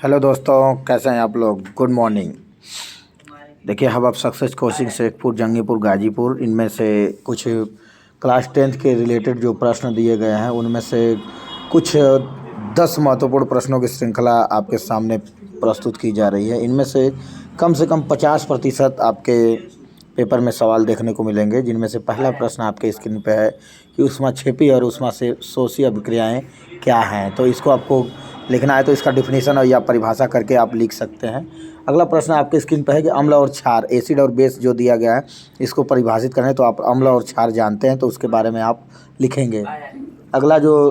Hello दोस्तों, कैसे हैं आप लोग। Good morning. देखिए, हम अब सक्सेस कोचिंग शेखपुर, जंगीपुर, गाजीपुर, इनमें से कुछ क्लास 10th के रिलेटेड जो प्रश्न दिए गए हैं उनमें से कुछ 10 महत्वपूर्ण प्रश्नों की श्रृंखला आपके सामने प्रस्तुत की जा रही है। इनमें से कम 50% आपके पेपर में सवाल देखने को मिलेंगे, जिनमें से पहला प्रश्न आपके स्क्रीन पे है कि ऊष्माक्षेपी और ऊष्मा से शोषी अभिक्रियाएँ क्या हैं। तो इसको आपको लिखना है, तो इसका डिफिनीशन और या परिभाषा करके आप लिख सकते हैं। अगला प्रश्न आपके स्क्रीन पर है कि अम्ल और क्षार, एसिड और बेस जो दिया गया है, इसको परिभाषित करें। तो आप अम्ल और क्षार जानते हैं, तो उसके बारे में आप लिखेंगे। अगला जो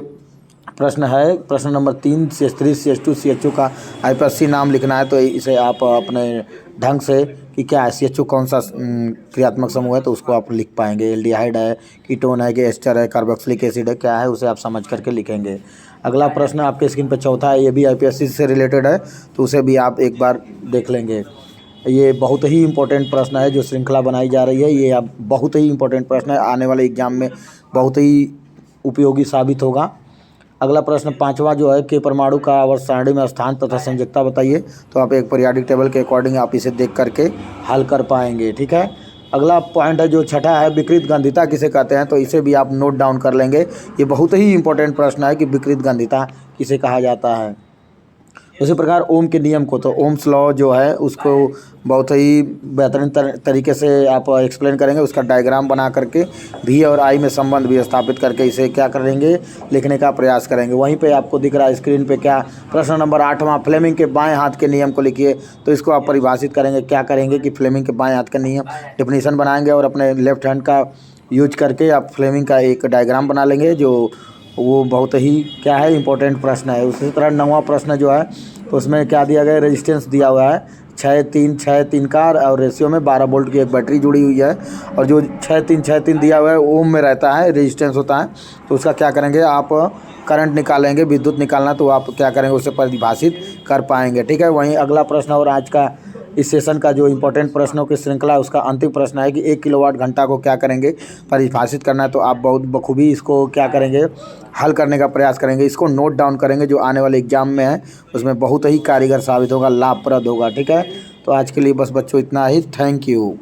प्रश्न है, प्रश्न नंबर 3, CH3 CH2 CHO का IUPAC नाम लिखना है। तो इसे आप अपने ढंग से कि क्या है, CHO कौन सा क्रियात्मक समूह है, तो उसको आप लिख पाएंगे। एल्डिहाइड है, कीटोन है कि एस्टर है, कार्बोक्सिलिक एसिड है, क्या है, उसे आप समझ करके लिखेंगे। अगला प्रश्न आपके स्क्रीन पर चौथा है, ये भी IPSC से रिलेटेड है, तो उसे भी आप एक बार देख लेंगे। ये बहुत ही इंपॉर्टेंट प्रश्न है, जो श्रृंखला बनाई जा रही है, ये अब बहुत ही इंपॉर्टेंट प्रश्न है, आने वाले एग्जाम में बहुत ही उपयोगी साबित होगा। अगला प्रश्न 5वां जो है कि परमाणु का आवर्त सारणी में स्थान तथा संयोजकता बताइए। तो आप एक पीरियोडिक टेबल के अकॉर्डिंग आप इसे देख करके हल कर पाएंगे। ठीक है। अगला पॉइंट है जो छठा है, विकृत गंधिता किसे कहते हैं। तो इसे भी आप नोट डाउन कर लेंगे। ये बहुत ही इंपॉर्टेंट प्रश्न है कि विकृत गंधिता किसे कहा जाता है। उसी प्रकार ओम के नियम को, तो ओम्स लॉ जो है उसको बहुत ही बेहतरीन तरीके से आप एक्सप्लेन करेंगे। उसका डायग्राम बना करके भी और आई में संबंध भी स्थापित करके इसे क्या करेंगे, लिखने का प्रयास करेंगे। वहीं पे आपको दिख रहा है स्क्रीन पे क्या, प्रश्न नंबर 8वां, फ्लेमिंग के बाएं हाथ के नियम को लिखिए। तो इसको आप परिभाषित करेंगे। क्या करेंगे कि फ्लेमिंग के बाएं हाथ का नियम डिफिनीशन बनाएंगे और अपने लेफ्ट हैंड का यूज करके आप फ्लेमिंग का एक डायग्राम बना लेंगे, जो वो बहुत ही क्या है, इंपॉर्टेंट प्रश्न है। उसी तरह 9वां प्रश्न जो है उसमें क्या दिया गया है, रेजिस्टेंस दिया हुआ है 6-3-6-3 का, और रेशियो में 12 वोल्ट की एक बैटरी जुड़ी हुई है। और जो 6-3-6-3 दिया हुआ है ओम में रहता है, रेजिस्टेंस होता है। तो उसका क्या करेंगे, आप करंट निकालेंगे, विद्युत निकालना, तो आप क्या करेंगे, उसे परिभाषित कर पाएंगे। ठीक है। वहीं अगला प्रश्न और आज का इस सेशन का जो इंपॉर्टेंट प्रश्नों की श्रृंखला है, उसका अंतिम प्रश्न है कि 1 किलोवाट घंटा को क्या करेंगे, परिभाषित करना है। तो आप बहुत बखूबी इसको क्या करेंगे, हल करने का प्रयास करेंगे। इसको नोट डाउन करेंगे, जो आने वाले एग्जाम में है उसमें बहुत ही कारीगर साबित होगा, लाभप्रद होगा। ठीक है। तो आज के लिए बस बच्चों इतना ही। Thank you.